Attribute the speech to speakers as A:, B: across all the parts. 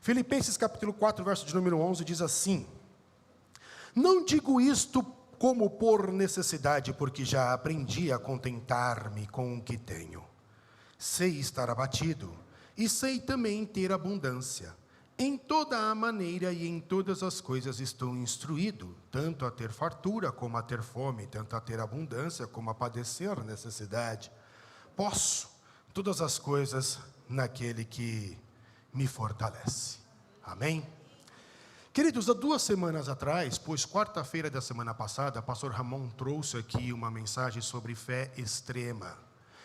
A: Filipenses capítulo 4, verso de número 11, diz assim: não digo isto como por necessidade, porque já aprendi a contentar-me com o que tenho. Sei estar abatido, e sei também ter abundância. Em toda a maneira e em todas as coisas estou instruído, tanto a ter fartura como a ter fome, tanto a ter abundância como a padecer necessidade. Posso todas as coisas naquele que me fortalece. Amém? Queridos, há 2 semanas atrás, pois quarta-feira da semana passada, pastor Ramon trouxe aqui uma mensagem sobre fé extrema.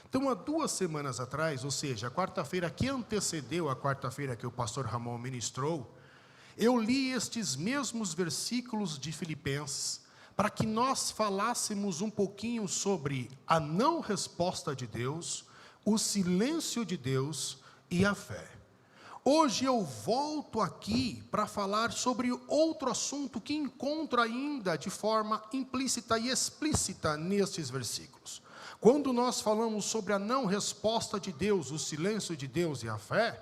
A: Então, há 2 semanas atrás, ou seja, a quarta-feira que antecedeu a quarta-feira que o pastor Ramon ministrou, eu li estes mesmos versículos de Filipenses, para que nós falássemos um pouquinho sobre a não resposta de Deus, o silêncio de Deus e a fé. Hoje eu volto aqui para falar sobre outro assunto que encontro ainda de forma implícita e explícita nestes versículos. Quando nós falamos sobre a não resposta de Deus, o silêncio de Deus e a fé,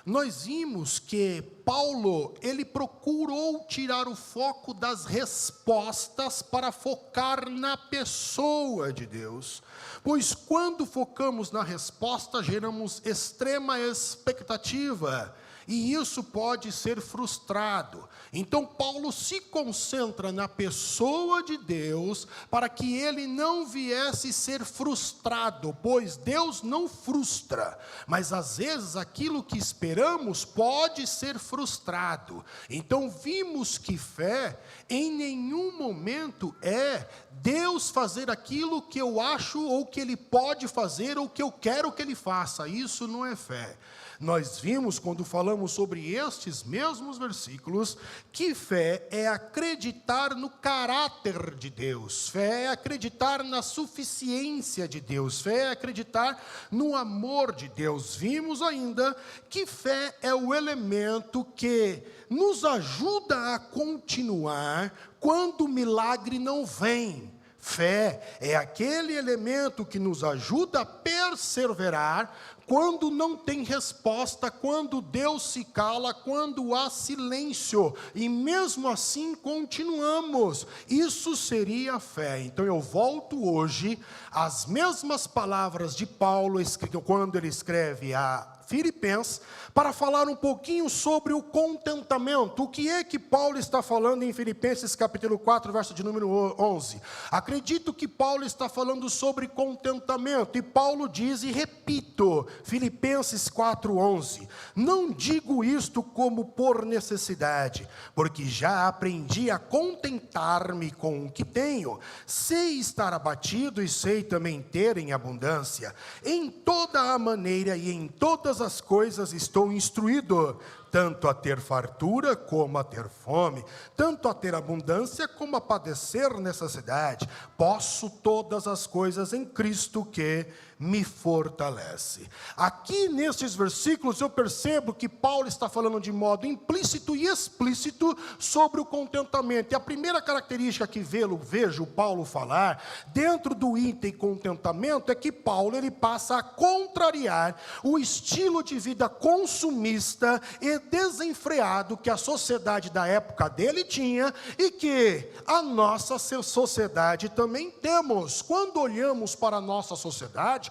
A: nós vimos que Paulo, ele procurou tirar o foco das respostas para focar na pessoa de Deus. Pois quando focamos na resposta, geramos extrema expectativa, e isso pode ser frustrado. Então Paulo se concentra na pessoa de Deus, para que ele não viesse ser frustrado, pois Deus não frustra, mas às vezes aquilo que esperamos pode ser frustrado. Então vimos que fé, em nenhum momento é Deus fazer aquilo que eu acho, ou que Ele pode fazer, ou que eu quero que Ele faça. Isso não é fé. Nós vimos, quando falamos sobre estes mesmos versículos, que fé é acreditar no caráter de Deus, fé é acreditar na suficiência de Deus, fé é acreditar no amor de Deus. Vimos ainda que fé é o elemento que nos ajuda a continuar quando o milagre não vem. Fé é aquele elemento que nos ajuda a perseverar quando não tem resposta, quando Deus se cala, quando há silêncio, e mesmo assim continuamos. Isso seria fé. Então eu volto hoje às mesmas palavras de Paulo, quando ele escreve a Filipenses, para falar um pouquinho sobre o contentamento. O que é que Paulo está falando em Filipenses capítulo 4, verso de número 11? Acredito que Paulo está falando sobre contentamento, e Paulo diz, e repito, Filipenses 4, 11, não digo isto como por necessidade, porque já aprendi a contentar-me com o que tenho, sei estar abatido e sei também ter em abundância, em toda a maneira e em todas as coisas estou instruído, tanto a ter fartura como a ter fome, tanto a ter abundância como a padecer necessidade. Posso todas as coisas em Cristo que me fortalece. Aqui nesses versículos eu percebo que Paulo está falando de modo implícito e explícito sobre o contentamento. E a primeira característica que vejo Paulo falar dentro do item contentamento é que Paulo ele passa a contrariar o estilo de vida consumista e desenfreado que a sociedade da época dele tinha e que a nossa sociedade também temos. Quando olhamos para a nossa sociedade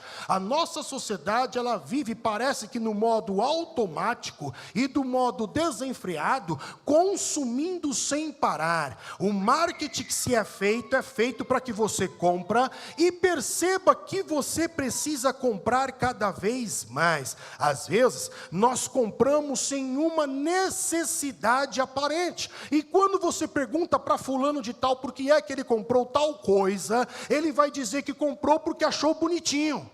A: ela vive, parece que no modo automático e do modo desenfreado, consumindo sem parar. O marketing que se é feito para que você compra e perceba que você precisa comprar cada vez mais. Às vezes, nós compramos sem uma necessidade aparente. E quando você pergunta para fulano de tal por que é que ele comprou tal coisa, ele vai dizer que comprou porque achou bonitinho.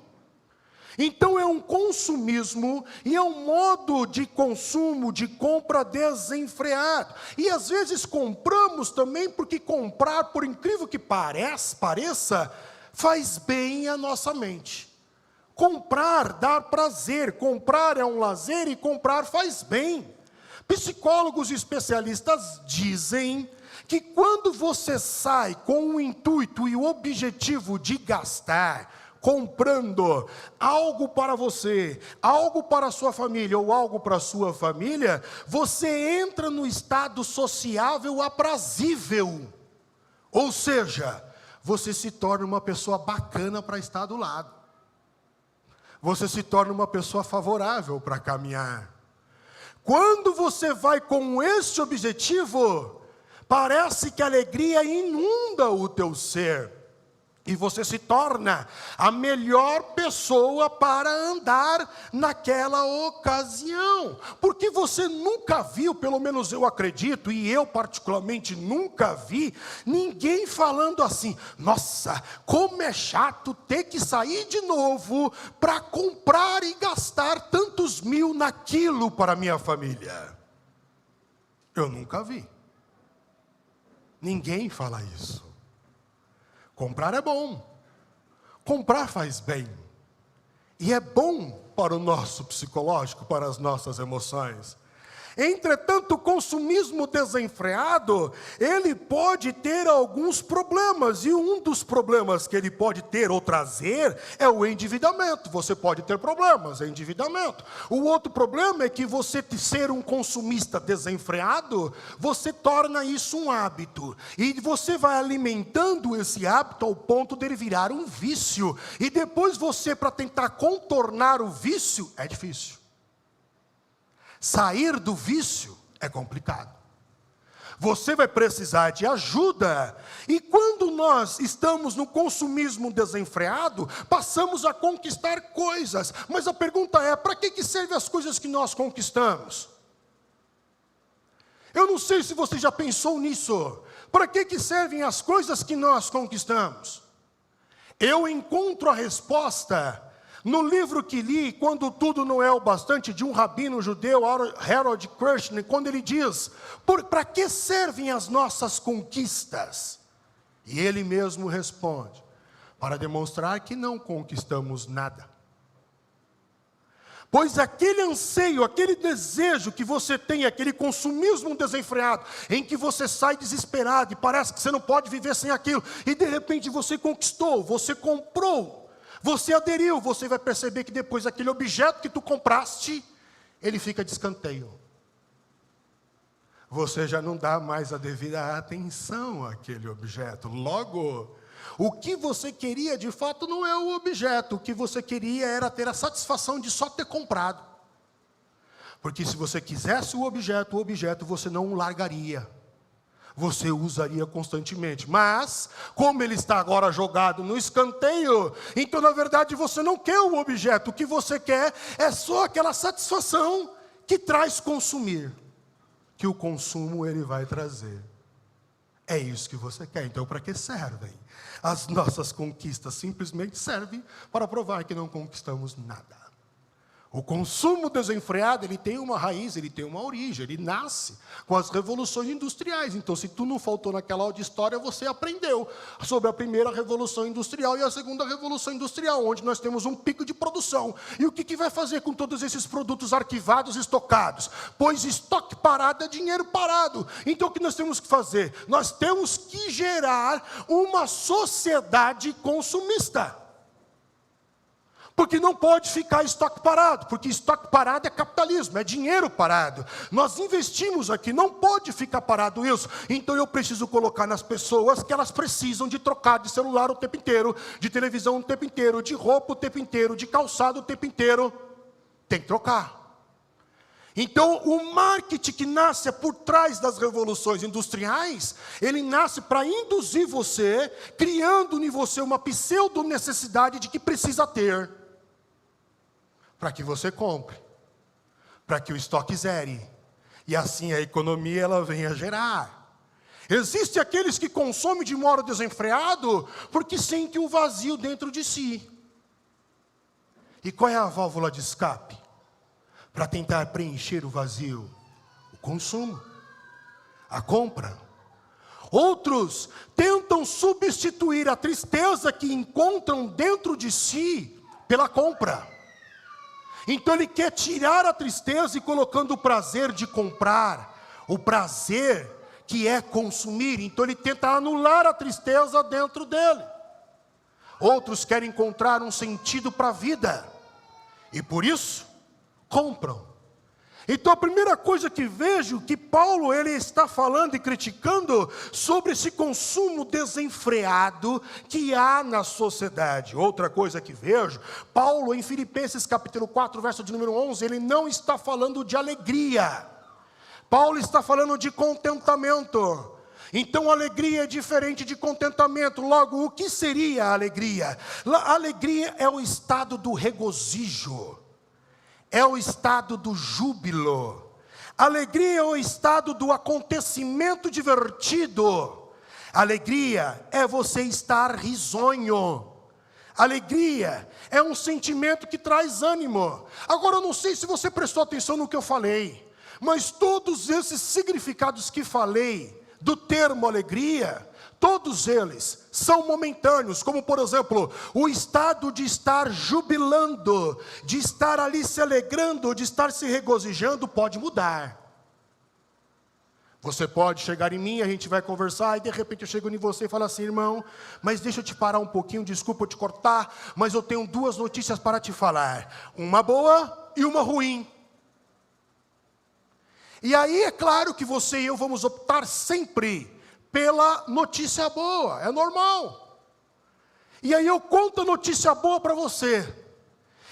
A: Então é um consumismo e é um modo de consumo, de compra desenfreado. E às vezes compramos também porque comprar, por incrível que pareça, faz bem à nossa mente. Comprar dá prazer, comprar é um lazer e comprar faz bem. Psicólogos e especialistas dizem que quando você sai com o intuito e o objetivo de gastar, comprando algo para você, algo para a sua família ou algo para a sua família, você entra no estado sociável aprazível. Ou seja, você se torna uma pessoa bacana para estar do lado. Você se torna uma pessoa favorável para caminhar. Quando você vai com esse objetivo, parece que a alegria inunda o teu ser. E você se torna a melhor pessoa para andar naquela ocasião. Porque você nunca viu, pelo menos eu acredito, e eu particularmente nunca vi, ninguém falando assim: nossa, como é chato ter que sair de novo para comprar e gastar tantos mil naquilo para minha família. Eu nunca vi. Ninguém fala isso. Comprar é bom, comprar faz bem, e é bom para o nosso psicológico, para as nossas emoções. Entretanto, o consumismo desenfreado, ele pode ter alguns problemas, e um dos problemas que ele pode ter ou trazer é o endividamento. Você pode ter problemas, é endividamento. O outro problema é que você ser um consumista desenfreado, você torna isso um hábito, e você vai alimentando esse hábito ao ponto dele virar um vício, e depois você, para tentar contornar o vício, é difícil. Sair do vício é complicado. Você vai precisar de ajuda. E quando nós estamos no consumismo desenfreado, passamos a conquistar coisas. Mas a pergunta é: para que servem as coisas que nós conquistamos? Eu não sei se você já pensou nisso. Para que servem as coisas que nós conquistamos? Eu encontro a resposta no livro que li, Quando Tudo Não É o Bastante, de um rabino judeu, Harold Kushner, quando ele diz: para que servem as nossas conquistas? E ele mesmo responde: para demonstrar que não conquistamos nada. Pois aquele anseio, aquele desejo que você tem, aquele consumismo desenfreado, em que você sai desesperado e parece que você não pode viver sem aquilo, e de repente você conquistou, você comprou, você aderiu, você vai perceber que depois aquele objeto que tu compraste, ele fica de escanteio. Você já não dá mais a devida atenção àquele objeto. Logo, o que você queria de fato não é o objeto. O que você queria era ter a satisfação de só ter comprado. Porque se você quisesse o objeto você não o largaria. Você o usaria constantemente. Mas, como ele está agora jogado no escanteio, então na verdade você não quer o objeto. O que você quer é só aquela satisfação que traz consumir. Que o consumo ele vai trazer. É isso que você quer. Então para que servem? As nossas conquistas simplesmente servem para provar que não conquistamos nada. O consumo desenfreado, ele tem uma raiz, ele tem uma origem, ele nasce com as revoluções industriais. Então, se tu não faltou naquela aula de história, você aprendeu sobre a primeira revolução industrial e a segunda revolução industrial, onde nós temos um pico de produção. E o que vai fazer com todos esses produtos arquivados e estocados? Pois estoque parado é dinheiro parado. Então, o que nós temos que fazer? Nós temos que gerar uma sociedade consumista. Porque não pode ficar estoque parado, porque estoque parado é capitalismo, é dinheiro parado. Nós investimos aqui, não pode ficar parado isso. Então eu preciso colocar nas pessoas que elas precisam de trocar de celular o tempo inteiro, de televisão o tempo inteiro, de roupa o tempo inteiro, de calçado o tempo inteiro. Tem que trocar. Então o marketing que nasce por trás das revoluções industriais, ele nasce para induzir você, criando em você uma pseudo-necessidade de que precisa ter. Para que você compre, para que o estoque zere, e assim a economia ela venha gerar. Existem aqueles que consomem de modo desenfreado, porque sentem o vazio dentro de si. E qual é a válvula de escape? Para tentar preencher o vazio? O consumo, a compra. Outros tentam substituir a tristeza que encontram dentro de si pela compra. Então ele quer tirar a tristeza e colocando o prazer de comprar, o prazer que é consumir. Então ele tenta anular a tristeza dentro dele. outros querem encontrar um sentido para a vida, e por isso, compram. Então a primeira coisa que vejo, que Paulo ele está falando e criticando sobre esse consumo desenfreado que há na sociedade. Outra coisa que vejo, Paulo em Filipenses capítulo 4, verso de número 11, ele não está falando de alegria. Paulo está falando de contentamento. Então alegria é diferente de contentamento. Logo, o que seria a alegria? A alegria é o estado do regozijo. É o estado do júbilo. Alegria é o estado do acontecimento divertido. Alegria é você estar risonho. Alegria é um sentimento que traz ânimo. Agora eu não sei se você prestou atenção no que eu falei, mas todos esses significados que falei do termo alegria, todos eles são momentâneos, como por exemplo, o estado de estar jubilando, de estar ali se alegrando, de estar se regozijando, pode mudar. Você pode chegar em mim, a gente vai conversar, e de repente eu chego em você e falo assim: irmão, mas deixa eu te parar um pouquinho, desculpa eu te cortar, mas eu tenho duas notícias para te falar, uma boa e uma ruim. E aí é claro que você e eu vamos optar sempre pela notícia boa, é normal. E aí eu conto a notícia boa para você,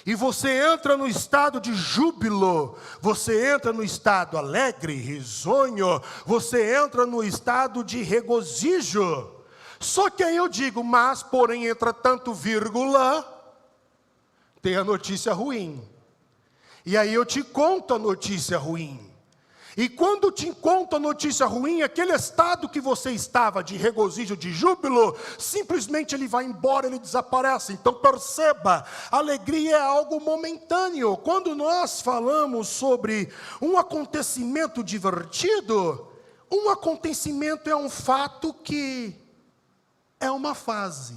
A: e você entra no estado de júbilo, você entra no estado alegre, risonho, você entra no estado de regozijo. Só que aí eu digo, mas porém, entretanto, vírgula, tem a notícia ruim. E aí eu te conto a notícia ruim. E quando te conto a notícia ruim, aquele estado que você estava de regozijo, de júbilo, simplesmente ele vai embora, ele desaparece. Então perceba, alegria é algo momentâneo. Quando nós falamos sobre um acontecimento divertido, um acontecimento é um fato que é uma fase.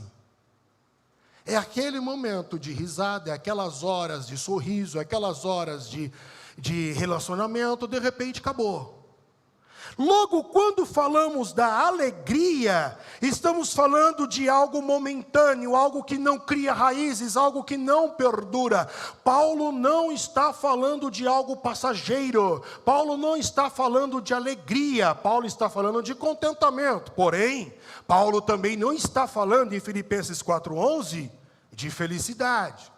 A: É aquele momento de risada, é aquelas horas de sorriso, é aquelas horas de relacionamento, de repente acabou. Logo, quando falamos da alegria, estamos falando de algo momentâneo, algo que não cria raízes, algo que não perdura. Paulo não está falando de algo passageiro, Paulo não está falando de alegria, Paulo está falando de contentamento. Porém, Paulo também não está falando em Filipenses 4:11 de felicidade.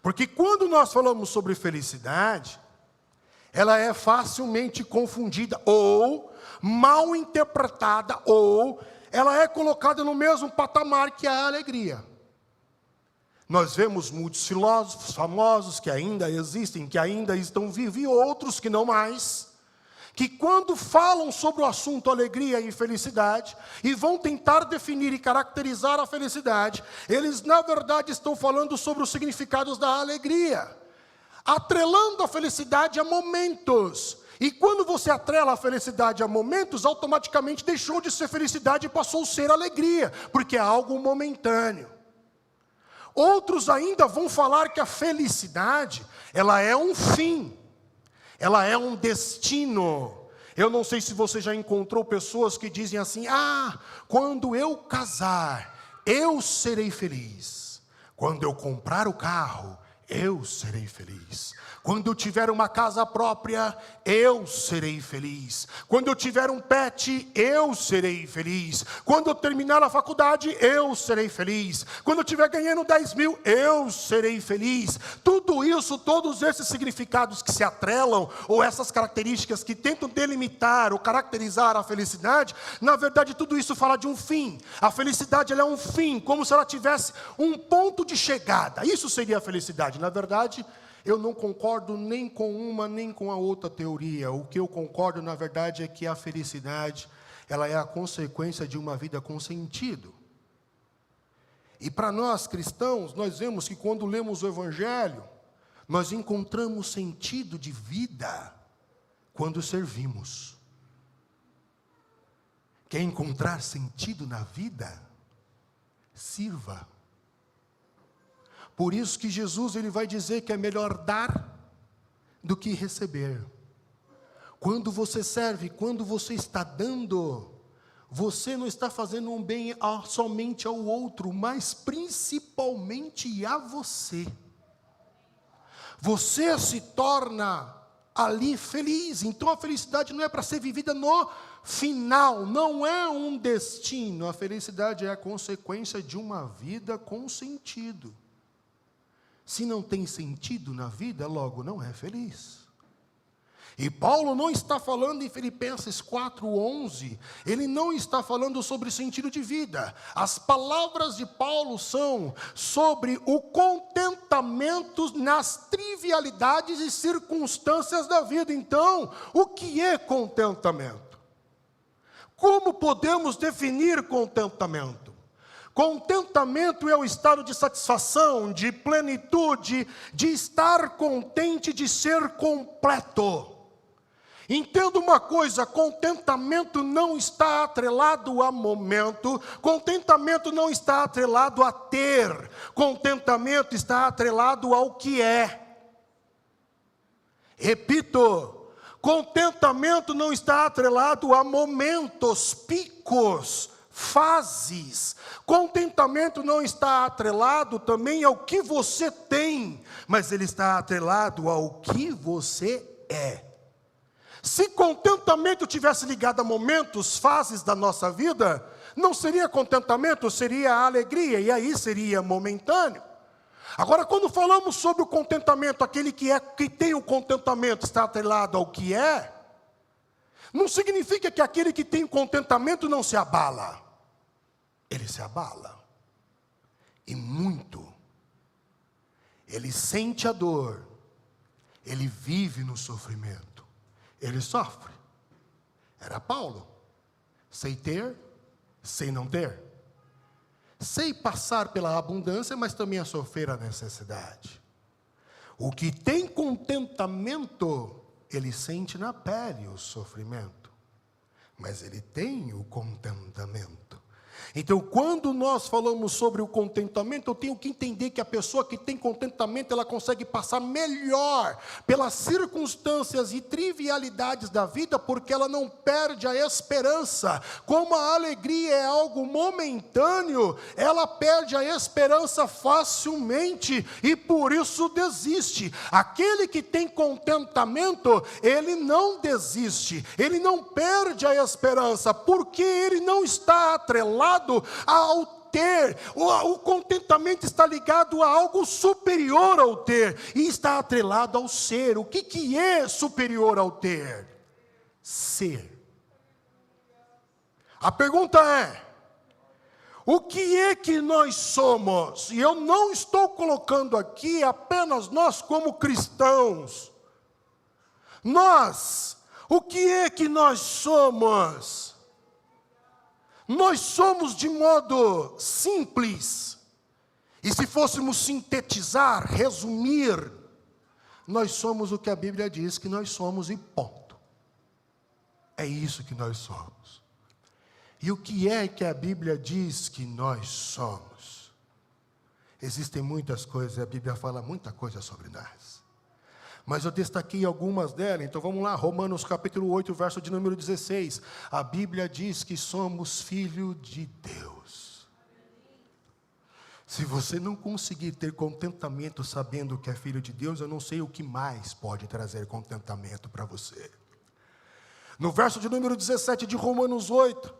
A: Porque quando nós falamos sobre felicidade, ela é facilmente confundida, ou mal interpretada, ou ela é colocada no mesmo patamar que a alegria. Nós vemos muitos filósofos famosos que ainda existem, que ainda estão vivos, e outros que não mais, que quando falam sobre o assunto alegria e felicidade, e vão tentar definir e caracterizar a felicidade, eles na verdade estão falando sobre os significados da alegria, atrelando a felicidade a momentos. E quando você atrela a felicidade a momentos, automaticamente deixou de ser felicidade e passou a ser alegria, porque é algo momentâneo. Outros ainda vão falar que a felicidade, ela é um fim, ela é um destino. Eu não sei se você já encontrou pessoas que dizem assim: quando eu casar, eu serei feliz. Quando eu comprar o carro, eu serei feliz. Quando eu tiver uma casa própria, eu serei feliz. Quando eu tiver um pet, eu serei feliz. Quando eu terminar a faculdade, eu serei feliz. Quando eu estiver ganhando 10 mil, eu serei feliz. Tudo isso, todos esses significados que se atrelam, ou essas características que tentam delimitar ou caracterizar a felicidade, na verdade tudo isso fala de um fim. A felicidade, ela é um fim, como se ela tivesse um ponto de chegada. Isso seria a felicidade. Na verdade, eu não concordo nem com uma nem com a outra teoria. O que eu concordo, na verdade, é que a felicidade, ela é a consequência de uma vida com sentido. E para nós cristãos, nós vemos que quando lemos o Evangelho, nós encontramos sentido de vida quando servimos. Quer encontrar sentido na vida? Sirva. Por isso que Jesus ele vai dizer que é melhor dar do que receber. Quando você serve, quando você está dando, você não está fazendo um bem somente ao outro, mas principalmente a você. Você se torna ali feliz. Então a felicidade não é para ser vivida no final, não é um destino. A felicidade é a consequência de uma vida com sentido. Se não tem sentido na vida, logo não é feliz. E Paulo não está falando em Filipenses 4:11, ele não está falando sobre sentido de vida. As palavras de Paulo são sobre o contentamento nas trivialidades e circunstâncias da vida. Então, o que é contentamento? Como podemos definir contentamento? Contentamento é o estado de satisfação, de plenitude, de estar contente, de ser completo. Entenda uma coisa, contentamento não está atrelado a momento, contentamento não está atrelado a ter, contentamento está atrelado ao que é. Repito, contentamento não está atrelado a momentos, picos, fases. Contentamento não está atrelado também ao que você tem, mas ele está atrelado ao que você é. Se contentamento tivesse ligado a momentos, fases da nossa vida, não seria contentamento, seria alegria, e aí seria momentâneo. Agora, quando falamos sobre o contentamento, aquele que tem o contentamento está atrelado ao que é, não significa que aquele que tem o contentamento não se abala. Ele se abala. E muito. Ele sente a dor. Ele vive no sofrimento. Ele sofre. Era Paulo. Sei ter, sei não ter. Sei passar pela abundância, mas também a sofrer a necessidade. O que tem contentamento, ele sente na pele o sofrimento. Mas ele tem o contentamento. Então, quando nós falamos sobre o contentamento, eu tenho que entender que a pessoa que tem contentamento, ela consegue passar melhor pelas circunstâncias e trivialidades da vida, porque ela não perde a esperança. Como a alegria é algo momentâneo, ela perde a esperança facilmente e por isso desiste. Aquele que tem contentamento, ele não desiste, ele não perde a esperança, porque ele não está atrelado ao ter. O contentamento está ligado a algo superior ao ter, e está atrelado ao ser. O que é superior ao ter? Ser. A pergunta é: o que é que nós somos? E eu não estou colocando aqui apenas nós como cristãos. Nós, o que é que nós somos? Nós somos de modo simples, e se fôssemos sintetizar, resumir, nós somos o que a Bíblia diz que nós somos e ponto. É isso que nós somos. E o que é que a Bíblia diz que nós somos? Existem muitas coisas, a Bíblia fala muita coisa sobre nós. Mas eu destaquei algumas delas, então vamos lá, Romanos capítulo 8, verso de número 16. A Bíblia diz que somos filhos de Deus. Se você não conseguir ter contentamento sabendo que é filho de Deus, eu não sei o que mais pode trazer contentamento para você. No verso de número 17 de Romanos 8,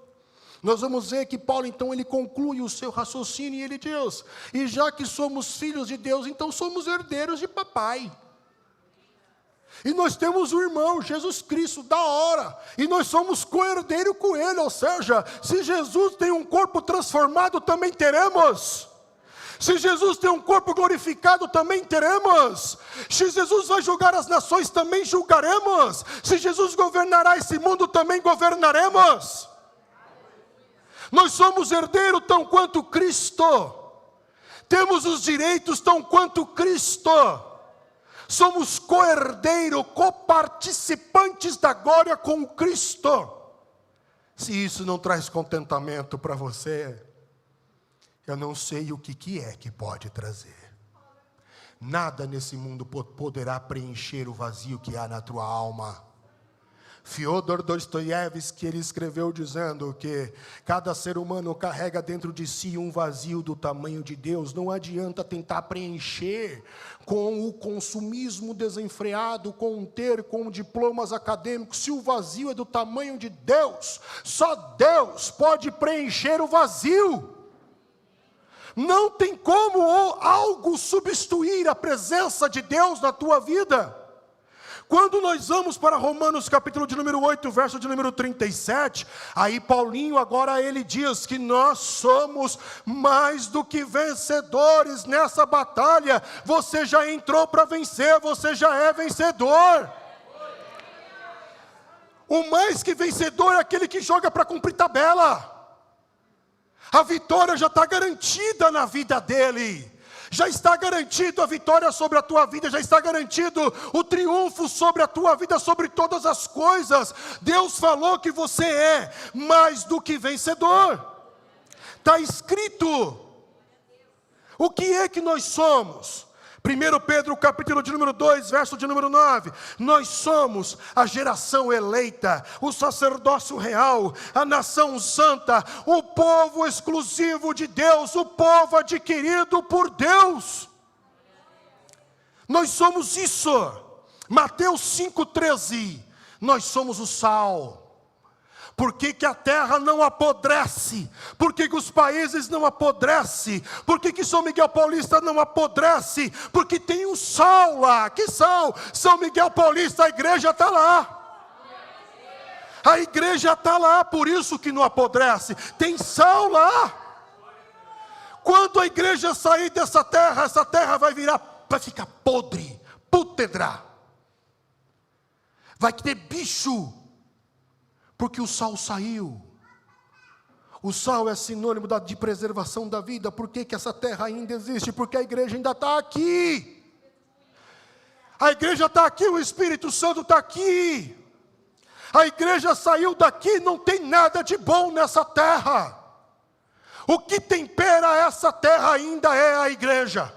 A: nós vamos ver que Paulo, então, ele conclui o seu raciocínio e ele diz: e já que somos filhos de Deus, então somos herdeiros de papai. E nós temos o irmão, Jesus Cristo, da hora. E nós somos co-herdeiro com Ele. Ou seja, se Jesus tem um corpo transformado, também teremos. Se Jesus tem um corpo glorificado, também teremos. Se Jesus vai julgar as nações, também julgaremos. Se Jesus governará esse mundo, também governaremos. Nós somos herdeiros tão quanto Cristo. Temos os direitos tão quanto Cristo. Somos co-herdeiros, coparticipantes da glória com Cristo. Se isso não traz contentamento para você, eu não sei o que é que pode trazer. Nada nesse mundo poderá preencher o vazio que há na tua alma. Fyodor Dostoiévski, ele escreveu dizendo que cada ser humano carrega dentro de si um vazio do tamanho de Deus. Não adianta tentar preencher com o consumismo desenfreado, com diplomas acadêmicos. Se o vazio é do tamanho de Deus, só Deus pode preencher o vazio. Não tem como algo substituir a presença de Deus na tua vida. Quando nós vamos para Romanos capítulo de número 8, verso de número 37, aí Paulinho agora ele diz que nós somos mais do que vencedores nessa batalha. Você já entrou para vencer, você já é vencedor. O mais que vencedor é aquele que joga para cumprir tabela. A vitória já está garantida na vida dele. Já está garantido a vitória sobre a tua vida, já está garantido o triunfo sobre a tua vida, sobre todas as coisas. Deus falou que você é mais do que vencedor. Está escrito. O que é que nós somos? 1 Pedro capítulo de número 2, verso de número 9. Nós somos a geração eleita, o sacerdócio real, a nação santa, o povo exclusivo de Deus, o povo adquirido por Deus. Nós somos isso. Mateus 5,13. Nós somos o sal. Por que que a terra não apodrece? Por que que os países não apodrecem? Por que que São Miguel Paulista não apodrece? Porque tem um sal lá. Que sal? São Miguel Paulista, a igreja está lá. A igreja está lá, por isso que não apodrece. Tem sal lá. Quando a igreja sair dessa terra, essa terra vai ficar podre, pútedra. Vai ter bicho. Porque o sal saiu. O sal é sinônimo de preservação da vida. Por que que essa terra ainda existe? Porque a igreja ainda está aqui. A igreja está aqui, o Espírito Santo está aqui. A igreja saiu daqui, não tem nada de bom nessa terra. O que tempera essa terra ainda é a igreja.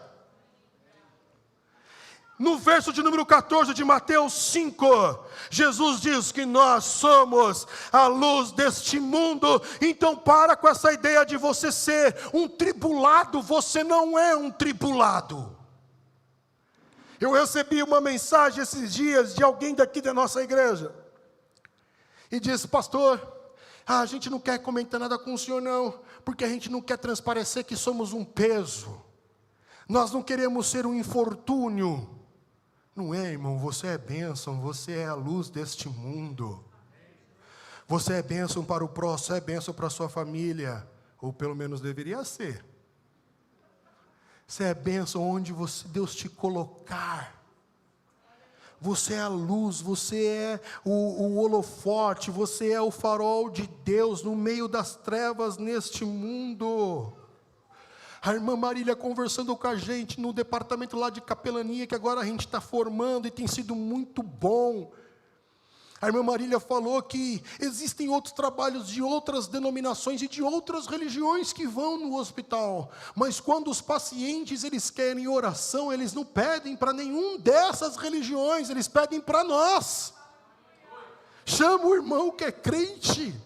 A: No verso de número 14 de Mateus 5, Jesus diz que nós somos a luz deste mundo. Então para com essa ideia de você ser um tribulado. Você não é um tribulado. Eu recebi uma mensagem esses dias de alguém daqui da nossa igreja. E disse: pastor, a gente não quer comentar nada com o senhor não, porque a gente não quer transparecer que somos um peso. Nós não queremos ser um infortúnio. Não é, irmão, você é bênção, você é a luz deste mundo. Você é bênção para o próximo, é bênção para a sua família, ou pelo menos deveria ser. Você é bênção onde Deus te colocar. Você é a luz, você é o holofote, você é o farol de Deus no meio das trevas neste mundo. A irmã Marília conversando com a gente no departamento lá de capelania, que agora a gente está formando e tem sido muito bom. A irmã Marília falou que existem outros trabalhos de outras denominações e de outras religiões que vão no hospital. Mas quando os pacientes eles querem oração, eles não pedem para nenhum dessas religiões, eles pedem para nós. Chama o irmão que é crente.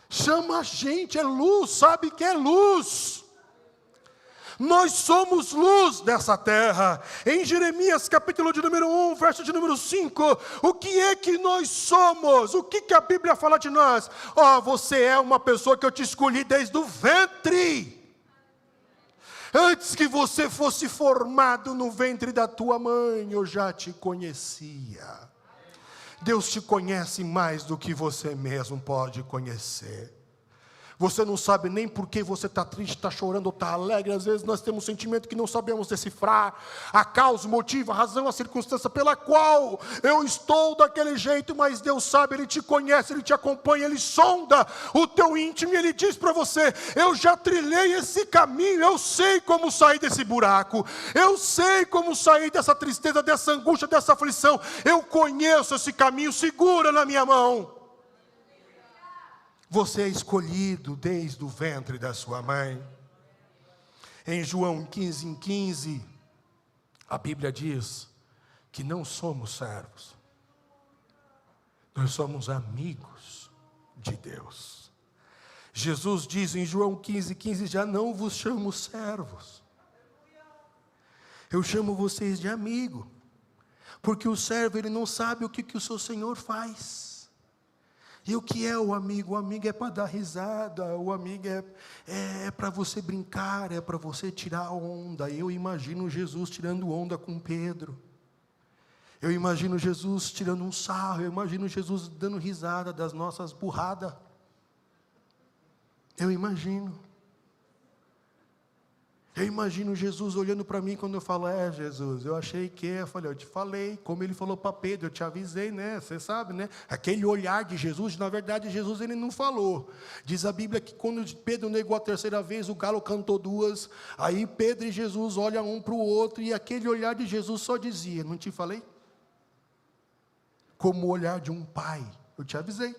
A: Chama a gente, é luz, sabe que é luz. Nós somos luz dessa terra. Em Jeremias capítulo de número 1, verso de número 5, o que é que nós somos? O que que a Bíblia fala de nós? Você é uma pessoa que eu te escolhi desde o ventre. Antes que você fosse formado no ventre da tua mãe, eu já te conhecia. Deus te conhece mais do que você mesmo pode conhecer. Você não sabe nem por que você está triste, está chorando ou está alegre. Às vezes nós temos um sentimento que não sabemos decifrar. A causa, o motivo, a razão, a circunstância pela qual eu estou daquele jeito. Mas Deus sabe, Ele te conhece, Ele te acompanha, Ele sonda o teu íntimo. E Ele diz para você: eu já trilhei esse caminho, eu sei como sair desse buraco. Eu sei como sair dessa tristeza, dessa angústia, dessa aflição. Eu conheço esse caminho, segura na minha mão. Você é escolhido desde o ventre da sua mãe. Em João 15:15, a Bíblia diz que não somos servos. Nós somos amigos de Deus. Jesus diz em João 15:15, já não vos chamo servos, eu chamo vocês de amigo, porque o servo ele não sabe o que o seu Senhor faz. E o que é o amigo? O amigo é para dar risada, o amigo é para você brincar, é para você tirar onda. Eu imagino Jesus tirando onda com Pedro. Eu imagino Jesus tirando um sarro, eu imagino Jesus dando risada das nossas burradas. Eu imagino Jesus olhando para mim quando eu falo, Jesus, eu achei que, eu te falei, como ele falou para Pedro, eu te avisei, né, você sabe, né, aquele olhar de Jesus, na verdade Jesus ele não falou, diz a Bíblia que quando Pedro negou a terceira vez, o galo cantou duas, aí Pedro e Jesus olham um para o outro, e aquele olhar de Jesus só dizia, não te falei? Como o olhar de um pai, eu te avisei.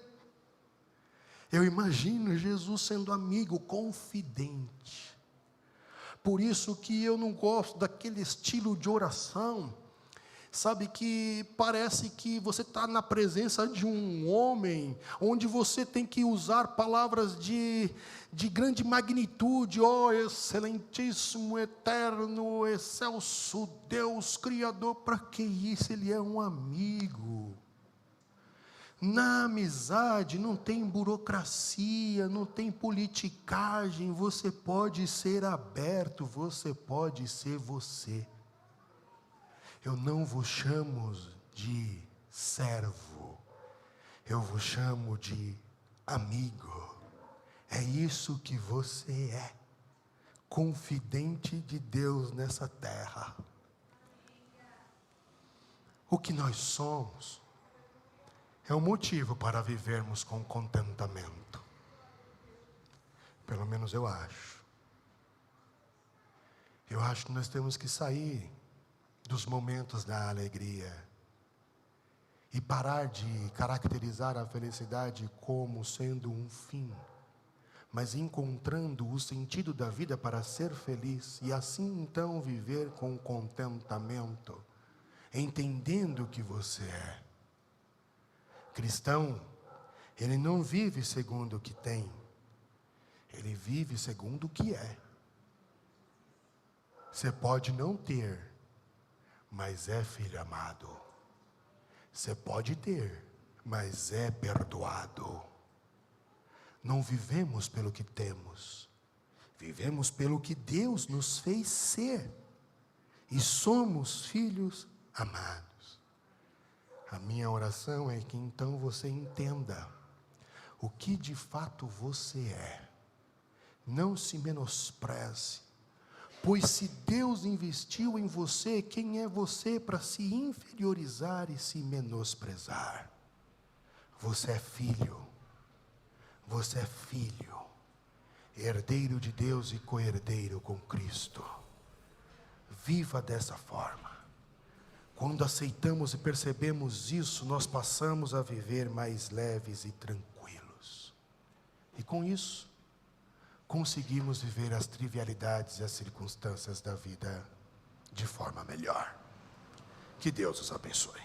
A: Eu imagino Jesus sendo amigo, confidente. Por isso que eu não gosto daquele estilo de oração, sabe, que parece que você está na presença de um homem, onde você tem que usar palavras de grande magnitude, ó excelentíssimo, eterno, excelso Deus, Criador. Para que isso? Ele é um amigo. Na amizade não tem burocracia, não tem politicagem, você pode ser aberto, você pode ser você. Eu não vos chamo de servo, eu vos chamo de amigo. É isso que você é, confidente de Deus nessa terra. O que nós somos é um motivo para vivermos com contentamento. Pelo menos eu acho. Eu acho que nós temos que sair dos momentos da alegria e parar de caracterizar a felicidade como sendo um fim, mas encontrando o sentido da vida para ser feliz e assim então viver com contentamento, entendendo que você é. Cristão, ele não vive segundo o que tem, ele vive segundo o que é. Você pode não ter, mas é filho amado. Você pode ter, mas é perdoado. Não vivemos pelo que temos, vivemos pelo que Deus nos fez ser, e somos filhos amados. A minha oração é que então você entenda o que de fato você é. Não se menospreze, pois se Deus investiu em você, quem é você para se inferiorizar e se menosprezar? Você é filho, herdeiro de Deus e co-herdeiro com Cristo. Viva dessa forma. Quando aceitamos e percebemos isso, nós passamos a viver mais leves e tranquilos. E com isso, conseguimos viver as trivialidades e as circunstâncias da vida de forma melhor. Que Deus os abençoe.